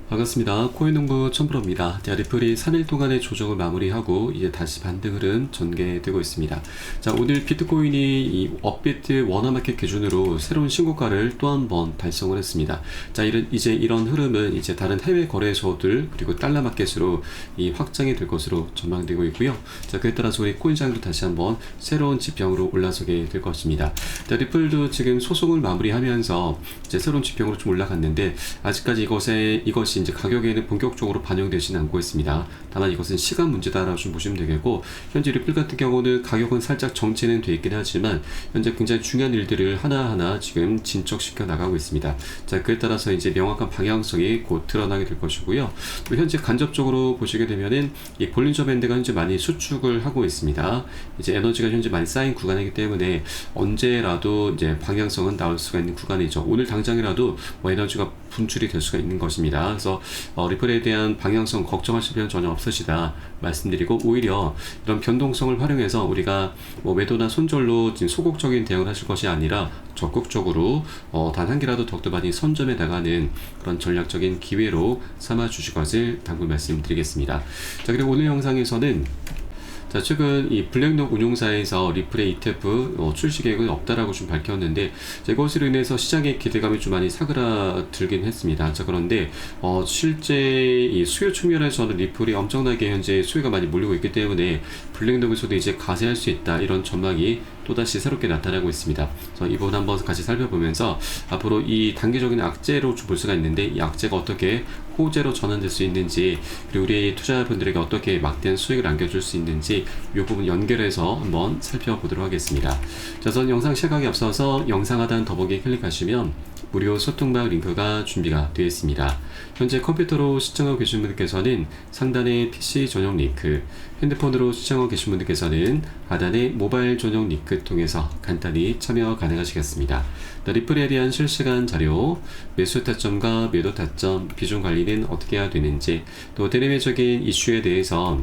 반갑습니다. 코인농부 첨프로입니다. 리플이 3일 동안의 조정을 마무리하고 이제 다시 반등 흐름 전개되고 있습니다. 자, 오늘 비트코인이 이 업비트 워너마켓 기준으로 새로운 신고가를 또 한 번 달성을 했습니다. 자, 이런 흐름은 이제 다른 해외 거래소들 그리고 달러 마켓으로 이 확장이 될 것으로 전망되고 있고요. 자, 그에 따라서 우리 코인장도 다시 한번 새로운 지평으로 올라서게 될 것입니다. 자, 리플도 지금 소송을 마무리하면서 이제 새로운 지평으로 좀 올라갔는데 아직까지 이것이 이제 가격에는 본격적으로 반영되지는 않고 있습니다. 다만 이것은 시간 문제다라고 좀 보시면 되겠고, 현재 리플 같은 경우는 가격은 살짝 정체는 돼 있긴 하지만 현재 굉장히 중요한 일들을 하나하나 지금 진척시켜 나가고 있습니다. 자, 그에 따라서 이제 명확한 방향성이 곧 드러나게 될 것이고요. 또 현재 간접적으로 보시게 되면은 이 볼린저 밴드가 현재 많이 수축을 하고 있습니다. 이제 에너지가 현재 많이 쌓인 구간이기 때문에 언제라도 이제 방향성은 나올 수가 있는 구간이죠. 오늘 당장이라도 뭐 에너지가 분출이 될 수가 있는 것입니다. 그래서 리플에 대한 방향성 걱정하실 필요는 전혀 없으시다 말씀드리고, 오히려 이런 변동성을 활용해서 우리가 뭐 매도나 손절로 지금 소극적인 대응을 하실 것이 아니라 적극적으로 단 한 개라도 더욱더 많이 선점해 나가는 그런 전략적인 기회로 삼아 주실 것을 당부 말씀드리겠습니다. 자, 그리고 오늘 영상에서는 자, 최근 이 블랙록 운용사에서 리플의 ETF 출시 계획은 없다라고 좀 밝혔는데, 이것으로 인해서 시장의 기대감이 좀 많이 사그라들긴 했습니다. 자, 그런데 실제 이 수요 측면에서는 리플이 엄청나게 현재 수요가 많이 몰리고 있기 때문에 블랙록에서도 이제 가세할 수 있다, 이런 전망이 또다시 새롭게 나타나고 있습니다. 그래서 이 부분 한번 같이 살펴보면서 앞으로 이 단기적인 악재로 좀 볼 수가 있는데, 이 악재가 어떻게 호재로 전환될 수 있는지, 그리고 우리 투자자분들에게 어떻게 막대한 수익을 안겨줄 수 있는지 이 부분 연결해서 한번 살펴보도록 하겠습니다. 자, 우선 영상 시작하기 앞서서 영상 하단 더보기 클릭하시면 무료 소통방 링크가 준비가 되어 있습니다. 현재 컴퓨터로 시청하고 계신 분들께서는 상단의 PC 전용 링크, 핸드폰으로 시청하고 계신 분들께서는 하단의 모바일 전용 링크 통해서 간단히 참여 가능하시겠습니다. 리플에 대한 실시간 자료, 매수 타점과 매도 타점, 비중 관리는 어떻게 해야 되는지, 또 대내외적인 이슈에 대해서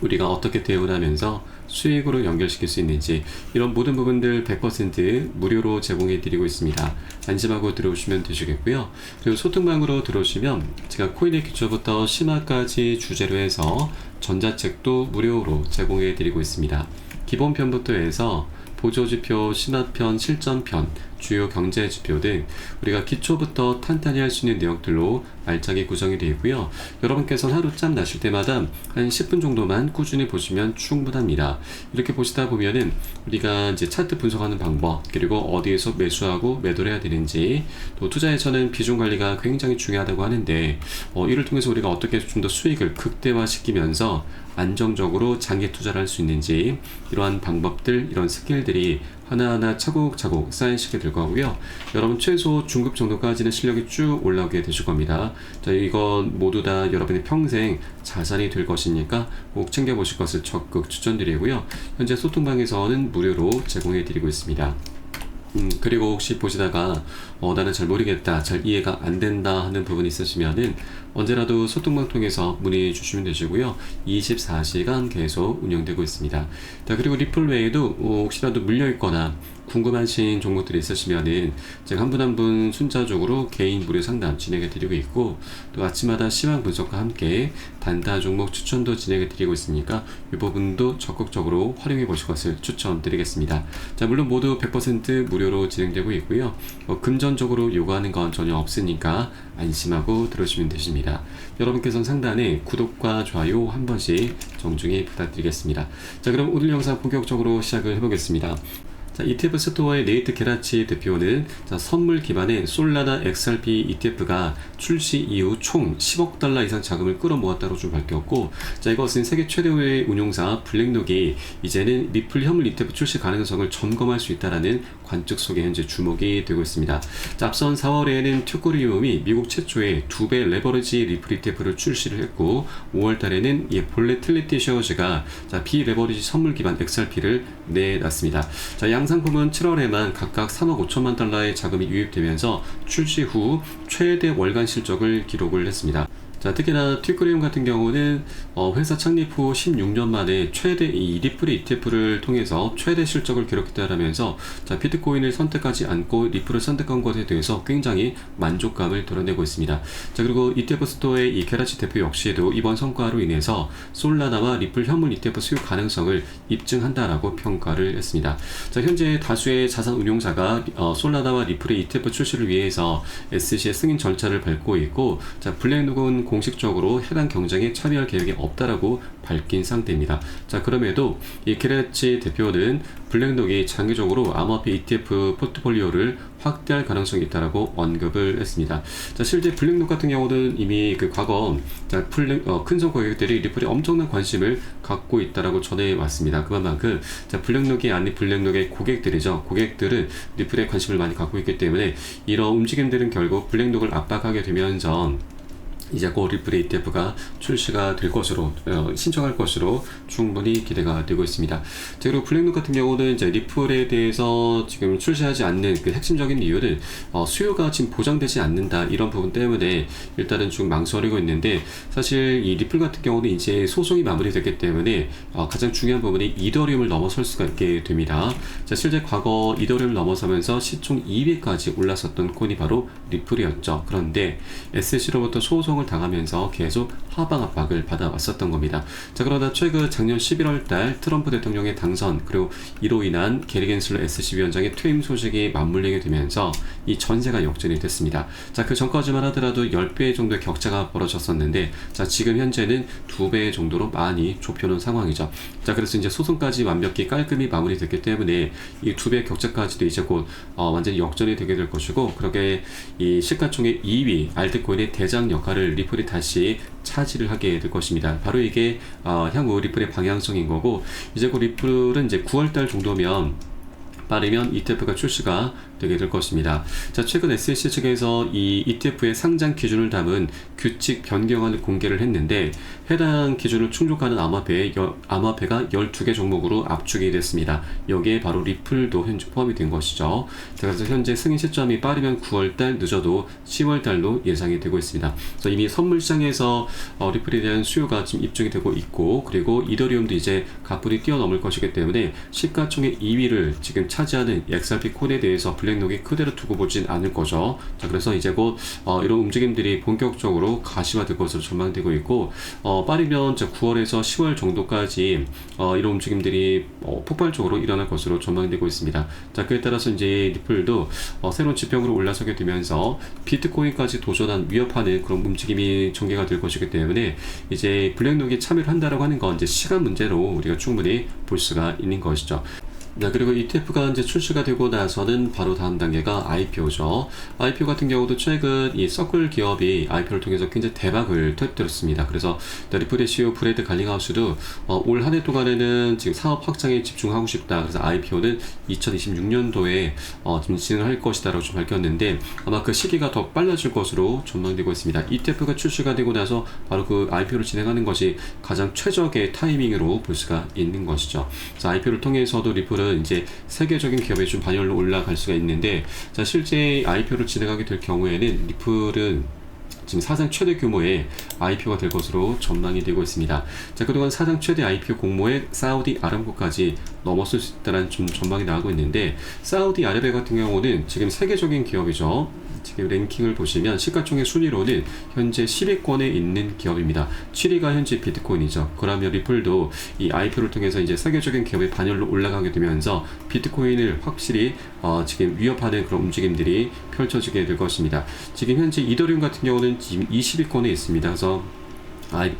우리가 어떻게 대응을 하면서 수익으로 연결시킬 수 있는지, 이런 모든 부분들 100% 무료로 제공해 드리고 있습니다. 안심하고 들어오시면 되시겠고요. 그리고 소통방으로 들어오시면 제가 코인의 기초부터 심화까지 주제로 해서 전자책도 무료로 제공해 드리고 있습니다. 기본편부터 해서 보조지표, 심화편, 실전편, 주요 경제지표 등 우리가 기초부터 탄탄히 할 수 있는 내용들로 알차게 구성이 되어 있고요. 여러분께서는 하루 짬 나실 때마다 한 10분 정도만 꾸준히 보시면 충분합니다. 이렇게 보시다 보면은 우리가 이제 차트 분석하는 방법, 그리고 어디에서 매수하고 매도를 해야 되는지, 또 투자에서는 비중 관리가 굉장히 중요하다고 하는데 이를 통해서 우리가 어떻게 좀 더 수익을 극대화시키면서 안정적으로 장기 투자를 할 수 있는지, 이러한 방법들, 이런 스킬들이 하나하나 차곡차곡 쌓이시게 될 거고요. 여러분 최소 중급 정도까지는 실력이 쭉 올라오게 되실 겁니다. 자, 이건 모두 다 여러분의 평생 자산이 될 것이니까 꼭 챙겨보실 것을 적극 추천드리고요. 현재 소통방에서는 무료로 제공해 드리고 있습니다. 그리고 혹시 보시다가 나는 잘 모르겠다, 잘 이해가 안 된다 하는 부분이 있으시면은 언제라도 소통방 통해서 문의 주시면 되시고요. 24시간 계속 운영되고 있습니다. 자, 그리고 리플 외에도 혹시라도 물려있거나 궁금하신 종목들이 있으시면은 제가 한 분 한 분 순차적으로 개인 무료 상담 진행해 드리고 있고, 또 아침마다 시황 분석과 함께 단타 종목 추천도 진행해 드리고 있으니까 이 부분도 적극적으로 활용해 보실 것을 추천드리겠습니다. 자, 물론 모두 100% 무료로 진행되고 있고요. 금전적으로 요구하는 건 전혀 없으니까 안심하고 들어오시면 되십니다. 여러분께서는 상단에 구독과 좋아요 한 번씩 정중히 부탁드리겠습니다. 자, 그럼 오늘 영상 본격적으로 시작을 해보겠습니다. 자, ETF 스토어의 네이트 게라치 대표는 선물 기반의 솔라나 XRP ETF가 출시 이후 총 10억 달러 이상 자금을 끌어모았다고 좀 밝혔고, 자, 이것은 세계 최대의 운용사 블랙록이 이제는 리플 현물 ETF 출시 가능성을 점검할 수 있다라는 관측 속에 현재 주목이 되고 있습니다. 자, 앞선 4월에는 튜코리움이 미국 최초의 2배 레버리지 리플 ETF를 출시를 했고, 5월 달에는 볼레틀리티 쉐어즈가 비레버리지 선물 기반 XRP를 내놨습니다. 자, 양 상품은 7월에만 각각 3억 5천만 달러의 자금이 유입되면서 출시 후 최대 월간 실적을 기록을 했습니다. 자, 특히나 튜크리움 같은 경우는 회사 창립 후 16년 만에 최대 이 리플 ETF를 통해서 최대 실적을 기록했다라면서 자, 비트코인을 선택하지 않고 리플을 선택한 것에 대해서 굉장히 만족감을 드러내고 있습니다. 자, 그리고 ETF 스토어의 이 게라치 대표 역시도 이번 성과로 인해서 솔라나와 리플 현물 ETF 수요 가능성을 입증한다라고 평가를 했습니다. 자, 현재 다수의 자산 운용사가 솔라나와 리플의 ETF 출시를 위해서 SEC의 승인 절차를 밟고 있고, 자, 블랙록은 공식적으로 해당 경쟁에 참여할 계획이 없다라고 밝힌 상태입니다. 자, 그럼에도 이 게라치 대표는 블랙록이 장기적으로 암호화폐 ETF 포트폴리오를 확대할 가능성이 있다라고 언급을 했습니다. 자, 실제 블랙록 같은 경우는 이미 그 과거 큰손 고객들이 리플에 엄청난 관심을 갖고 있다라고 전해왔습니다. 그만큼 자, 블랙록이 아닌 블랙록의 고객들이죠. 고객들은 리플에 관심을 많이 갖고 있기 때문에 이런 움직임들은 결국 블랙록을 압박하게 되면서 이제 곧 리플 ETF가 출시가 될 것으로 신청할 것으로 충분히 기대가 되고 있습니다. 자, 그리고 블랙록 같은 경우는 이제 리플에 대해서 지금 출시하지 않는 그 핵심적인 이유는 수요가 지금 보장되지 않는다, 이런 부분 때문에 일단은 좀 망설이고 있는데, 사실 이 리플 같은 경우는 이제 소송이 마무리됐기 때문에 가장 중요한 부분이 이더리움을 넘어설 수가 있게 됩니다. 자, 실제 과거 이더리움을 넘어서면서 시총 2위까지 올랐었던 코인이 바로 리플이었죠. 그런데 SEC로부터 소송을 당하면서 계속 하방 압박을 받아왔었던 겁니다. 자, 그러다 최근 작년 11월 달 트럼프 대통령의 당선, 그리고 이로 인한 게리 겐슬러 SEC 위원장의 퇴임 소식이 맞물리게 되면서 이 전세가 역전이 됐습니다. 자, 그 전까지만 하더라도 10배 정도의 격차가 벌어졌었는데, 자, 지금 현재는 2배 정도로 많이 좁혀놓은 상황이죠. 자, 그래서 이제 소송까지 완벽히 깔끔히 마무리됐기 때문에 이 2배 격차까지도 이제 곧 완전히 역전이 되게 될 것이고, 그렇게 이 시가총액 2위 알트코인의 대장 역할을 리플이 다시 차지를 하게 될 것입니다. 바로 이게 향후 리플의 방향성인 거고, 이제 그 리플은 이제 9월달 정도면 빠르면 ETF가 출시가 되게 될 것입니다. 자, 최근 SEC 측에서 이 ETF의 상장 기준을 담은 규칙 변경안을 공개를 했는데, 해당 기준을 충족하는 암호화폐가 12개 종목으로 압축이 됐습니다. 여기에 바로 리플도 현재 포함이 된 것이죠. 자, 그래서 현재 승인 시점이 빠르면 9월달, 늦어도 10월달로 예상이 되고 있습니다. 그래서 이미 선물 시장에서 리플에 대한 수요가 지금 입증이 되고 있고, 그리고 이더리움도 이제 가불이 뛰어넘을 것이기 때문에 시가총액 2위를 지금 차지하는 XRP 콘에 대해서 블랙록이 그대로 두고 보진 않을 거죠. 자, 그래서 이제 곧 이런 움직임들이 본격적으로 가시화될 것으로 전망되고 있고, 빠르면 9월에서 10월 정도까지 이런 움직임들이 폭발적으로 일어날 것으로 전망되고 있습니다. 자, 그에 따라서 이제 리플도 새로운 지평으로 올라서게 되면서 비트코인까지 도전한 위협하는 그런 움직임이 전개가 될 것이기 때문에 이제 블랙록이 참여를 한다라고 하는 건 이제 시간 문제로 우리가 충분히 볼 수가 있는 것이죠. 네, 그리고 ETF가 이제 출시가 되고 나서는 바로 다음 단계가 IPO죠. IPO 같은 경우도 최근 이 서클 기업이 IPO를 통해서 굉장히 대박을 터뜨렸습니다. 그래서 리플의 CEO 브래드 갈링하우스도 올 한 해 동안에는 지금 사업 확장에 집중하고 싶다. 그래서 IPO는 2026년도에 좀 진행할 것이다라고 좀 밝혔는데, 아마 그 시기가 더 빨라질 것으로 전망되고 있습니다. ETF가 출시가 되고 나서 바로 그 IPO를 진행하는 것이 가장 최적의 타이밍으로 볼 수가 있는 것이죠. 그래서 IPO를 통해서도 리플은 이제 세계적인 기업의 좀 반열로 올라갈 수가 있는데, 자, 실제 IPO를 진행하게 될 경우에는 리플은 지금 사상 최대 규모의 IPO가 될 것으로 전망이 되고 있습니다. 자, 그동안 사상 최대 IPO 공모액 사우디 아람코까지 넘었을 수 있다는 좀 전망이 나오고 있는데, 사우디 아라비아 같은 경우는 지금 세계적인 기업이죠. 지금 랭킹을 보시면 시가총액 순위로는 현재 10위권에 있는 기업입니다. 7위가 현재 비트코인이죠. 그러면 리플도 이 IPO를 통해서 이제 세계적인 기업의 반열로 올라가게 되면서 비트코인을 확실히 지금 위협하는 그런 움직임들이 펼쳐지게 될 것입니다. 지금 현재 이더리움 같은 경우는 지금 20위권에 있습니다. 그래서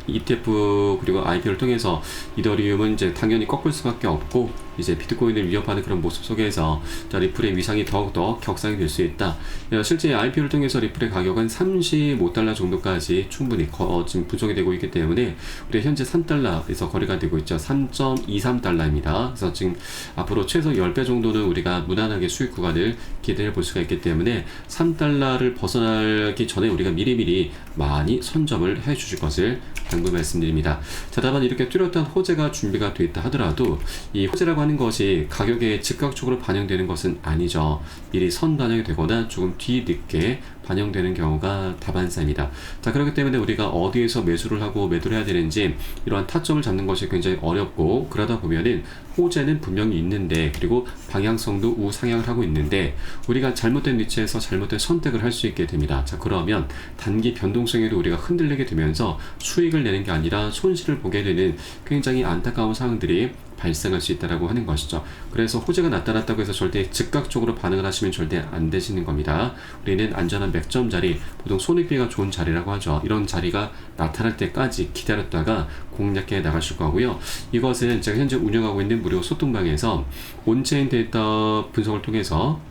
ETF 그리고 IPO를 통해서 이더리움은 이제 당연히 꺾을 수밖에 없고, 이제 비트코인을 위협하는 그런 모습 속에서 자, 리플의 위상이 더욱더 격상이 될 수 있다. 실제 IPO를 통해서 리플의 가격은 $35 정도까지 충분히 지금 분석이 되고 있기 때문에 우리 현재 $3에서 거래가 되고 있죠. $3.23입니다. 그래서 지금 앞으로 최소 10배 정도는 우리가 무난하게 수익 구간을 기대해 볼 수가 있기 때문에 $3를 벗어나기 전에 우리가 미리미리 많이 선점을 해 주실 것을 당부 말씀드립니다. 자, 다만 이렇게 뚜렷한 호재가 준비가 되어 있다 하더라도 이 호재라고 하는 것이 가격에 즉각적으로 반영되는 것은 아니죠. 미리 선반영이 되거나 조금 뒤늦게 반영되는 경우가 다반사입니다. 자, 그렇기 때문에 우리가 어디에서 매수를 하고 매도를 해야 되는지 이러한 타점을 잡는 것이 굉장히 어렵고, 그러다 보면은 호재는 분명히 있는데, 그리고 방향성도 우상향을 하고 있는데 우리가 잘못된 위치에서 잘못된 선택을 할 수 있게 됩니다. 자, 그러면 단기 변동성에도 우리가 흔들리게 되면서 수익을 내는 게 아니라 손실을 보게 되는 굉장히 안타까운 상황들이 발생할 수 있다라고 하는 것이죠. 그래서 호재가 나타났다고 해서 절대 즉각적으로 반응을 하시면 절대 안 되시는 겁니다. 우리는 안전한 맥점 자리, 보통 손익비가 좋은 자리라고 하죠. 이런 자리가 나타날 때까지 기다렸다가 공략해 나가실 거고요. 이것은 제가 현재 운영하고 있는 무료 소통방에서 온체인 데이터 분석을 통해서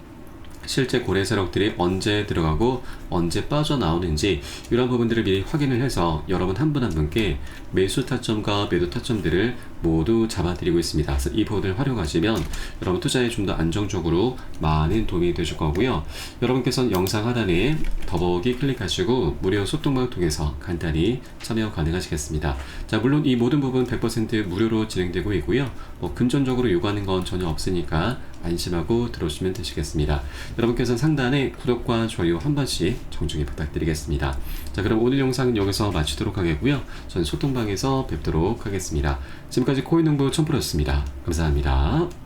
실제 고래 세력들이 언제 들어가고 언제 빠져나오는지 이런 부분들을 미리 확인을 해서 여러분 한 분 한 분께 매수 타점과 매도 타점들을 모두 잡아드리고 있습니다. 그래서 이 부분을 활용하시면 여러분 투자에 좀 더 안정적으로 많은 도움이 되실 거고요. 여러분께서는 영상 하단에 더보기 클릭하시고 무료 소통방을 통해서 간단히 참여 가능하시겠습니다. 자, 물론 이 모든 부분 100% 무료로 진행되고 있고요. 금전적으로 요구하는 건 전혀 없으니까 안심하고 들어오시면 되시겠습니다. 여러분께서는 상단에 구독과 좋아요 한 번씩 정중히 부탁드리겠습니다. 자, 그럼 오늘 영상은 여기서 마치도록 하겠고요. 저는 소통방에서 뵙도록 하겠습니다. 지금까지 코인농부 첨프로였습니다. 감사합니다.